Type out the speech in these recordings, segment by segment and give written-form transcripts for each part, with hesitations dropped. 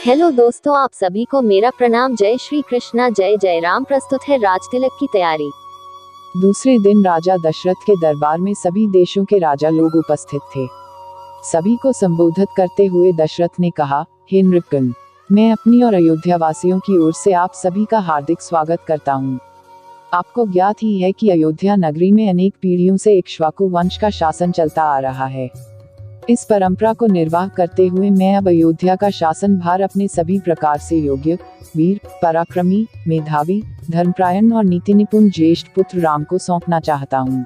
Hello दोस्तों, आप सभी को मेरा प्रणाम। जय श्री कृष्णा, जय जय राम। प्रस्तुत है राज तिलक की तैयारी। दूसरे दिन राजा दशरथ के दरबार में सभी देशों के राजा लोग उपस्थित थे। सभी को संबोधित करते हुए दशरथ ने कहा, हे नृपगण, मैं अपनी और अयोध्या वासियों की ओर से आप सभी का हार्दिक स्वागत करता हूँ। आपको ज्ञात ही है कि अयोध्या नगरी में अनेक पीढ़ियों से इक्ष्वाकु वंश का शासन चलता आ रहा है। इस परंपरा को निर्वाह करते हुए मैं अब अयोध्या का शासन भार अपने सभी प्रकार से योग्य, वीर, पराक्रमी, मेधावी, धर्मपरायण और नीति निपुण ज्येष्ठ पुत्र राम को सौंपना चाहता हूँ।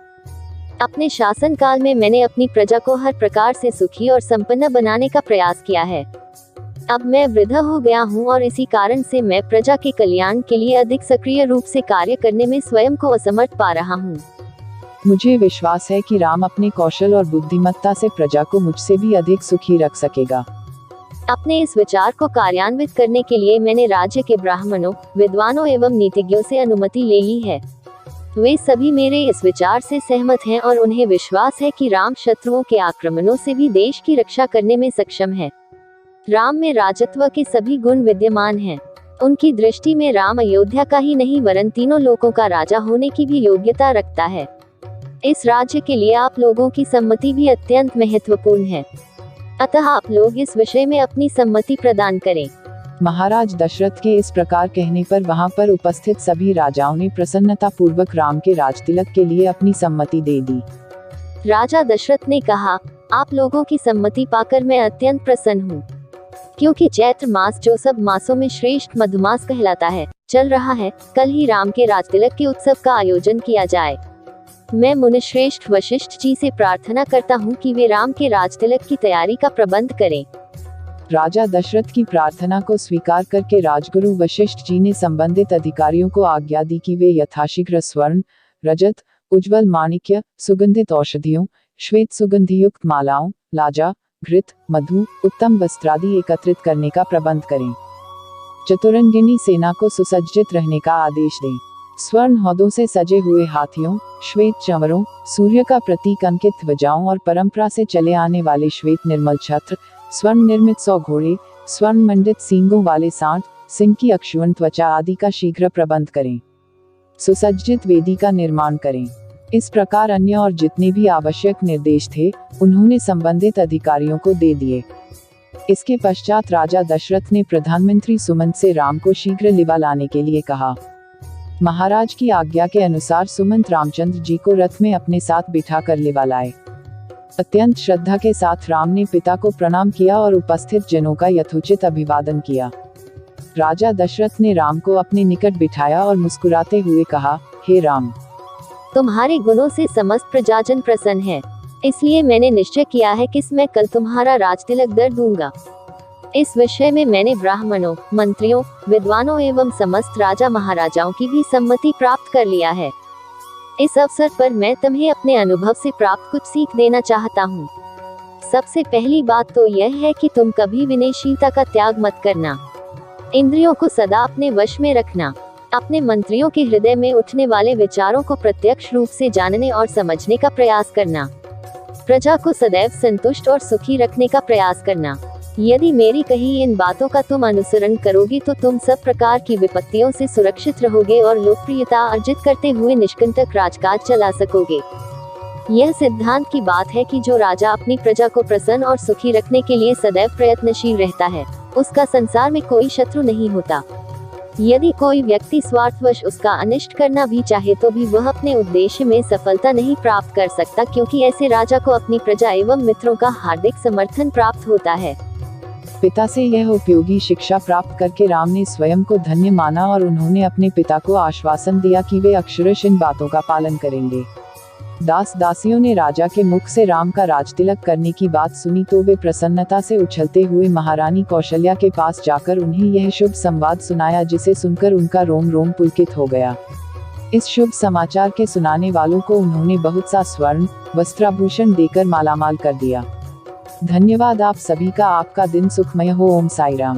अपने शासन काल में मैंने अपनी प्रजा को हर प्रकार से सुखी और संपन्न बनाने का प्रयास किया है। अब मैं वृद्ध हो गया हूँ और इसी कारण से मैं प्रजा के कल्याण के लिए अधिक सक्रिय रूप से कार्य करने में स्वयं को असमर्थ पा रहा हूँ। मुझे विश्वास है कि राम अपने कौशल और बुद्धिमत्ता से प्रजा को मुझसे भी अधिक सुखी रख सकेगा। अपने इस विचार को कार्यान्वित करने के लिए मैंने राज्य के ब्राह्मणों, विद्वानों एवं नीतिज्ञों से अनुमति ले ली है। वे सभी मेरे इस विचार से सहमत हैं और उन्हें विश्वास है कि राम शत्रुओं के आक्रमणों से भी देश की रक्षा करने में सक्षम है। राम में राजत्व के सभी गुण विद्यमान हैं। उनकी दृष्टि में राम अयोध्या का ही नहीं वरन तीनों लोकों का राजा होने की भी योग्यता रखता है। इस राज्य के लिए आप लोगों की सम्मति भी अत्यंत महत्वपूर्ण है, अतः आप लोग इस विषय में अपनी सम्मति प्रदान करें। महाराज दशरथ के इस प्रकार कहने पर वहां पर उपस्थित सभी राजाओं ने प्रसन्नता पूर्वक राम के राज तिलक के लिए अपनी सम्मति दे दी। राजा दशरथ ने कहा, आप लोगों की सम्मति पाकर मैं अत्यंत प्रसन्न हूँ, क्योंकि चैत्र मास जो सब मासों में श्रेष्ठ मधुमास कहलाता है, चल रहा है। कल ही राम के राज तिलक के उत्सव का आयोजन किया जाए। मैं मुनिश्रेष्ठ वशिष्ठ जी से प्रार्थना करता हूँ कि वे राम के राज तिलक की तैयारी का प्रबंध करें। राजा दशरथ की प्रार्थना को स्वीकार करके राजगुरु वशिष्ठ जी ने संबंधित अधिकारियों को आज्ञा दी कि वे यथाशीघ्र स्वर्ण, रजत, उज्ज्वल माणिक्य, सुगंधित औषधियों, श्वेत सुगंधि युक्त मालाओं, लाजा, घृत, मधु, उत्तम वस्त्रादि एकत्रित करने का प्रबंध करें। चतुरंगिनी सेना को सुसज्जित रहने का आदेश दें। स्वर्ण हौदों से सजे हुए हाथियों, श्वेत चंवरों, सूर्य का प्रतीक अंकित ध्वजाओं और परंपरा से चले आने वाले श्वेत निर्मल छत्र, स्वर्ण निर्मित 100 घोड़े, स्वर्ण मंडित सींगों वाले सांड, सिंह की अक्षुण त्वचा आदि का शीघ्र प्रबंध करें। सुसज्जित वेदी का निर्माण करें। इस प्रकार अन्य और जितने भी आवश्यक निर्देश थे, उन्होंने संबंधित अधिकारियों को दे दिए। इसके पश्चात राजा दशरथ ने प्रधानमंत्री सुमंत से राम को शीघ्र लिवा लाने के लिए कहा। महाराज की आज्ञा के अनुसार सुमंत रामचंद्र जी को रथ में अपने साथ बिठाकर लिवा लाए। अत्यंत श्रद्धा के साथ राम ने पिता को प्रणाम किया और उपस्थित जनों का यथोचित अभिवादन किया। राजा दशरथ ने राम को अपने निकट बिठाया और मुस्कुराते हुए कहा, हे राम, तुम्हारे गुणों से समस्त प्रजाजन प्रसन्न है, इसलिए मैंने निश्चय किया है कि मैं कल तुम्हारा राज तिलक दर दूंगा। इस विषय में मैंने ब्राह्मणों, मंत्रियों, विद्वानों एवं समस्त राजा महाराजाओं की भी सम्मति प्राप्त कर लिया है। इस अवसर पर मैं तुम्हें अपने अनुभव से प्राप्त कुछ सीख देना चाहता हूँ। सबसे पहली बात तो यह है कि तुम कभी विनयशीलता का त्याग मत करना। इंद्रियों को सदा अपने वश में रखना। अपने मंत्रियों के हृदय में उठने वाले विचारों को प्रत्यक्ष रूप से जानने और समझने का प्रयास करना। प्रजा को सदैव संतुष्ट और सुखी रखने का प्रयास करना। यदि मेरी कही इन बातों का तुम अनुसरण करोगे तो तुम सब प्रकार की विपत्तियों से सुरक्षित रहोगे और लोकप्रियता अर्जित करते हुए निष्कंटक राजकाज चला सकोगे। यह सिद्धांत की बात है कि जो राजा अपनी प्रजा को प्रसन्न और सुखी रखने के लिए सदैव प्रयत्नशील रहता है, उसका संसार में कोई शत्रु नहीं होता। यदि कोई व्यक्ति स्वार्थवश उसका अनिष्ट करना भी चाहे तो भी वह अपने उद्देश्य में सफलता नहीं प्राप्त कर सकता, क्योंकि ऐसे राजा को अपनी प्रजा एवं मित्रों का हार्दिक समर्थन प्राप्त होता है। पिता से यह उपयोगी शिक्षा प्राप्त करके राम ने स्वयं को धन्य माना और उन्होंने अपने पिता को आश्वासन दिया कि वे अक्षरशः इन बातों का पालन करेंगे। दास दासियों ने राजा के मुख से राम का राज तिलक करने की बात सुनी तो वे प्रसन्नता से उछलते हुए महारानी कौशल्या के पास जाकर उन्हें यह शुभ संवाद सुनाया, जिसे सुनकर उनका रोम रोम पुलकित हो गया। इस शुभ समाचार के सुनाने वालों को उन्होंने बहुत सा स्वर्ण वस्त्राभूषण देकर मालामाल कर दिया। धन्यवाद आप सभी का। आपका दिन सुखमय हो। ओम साई राम।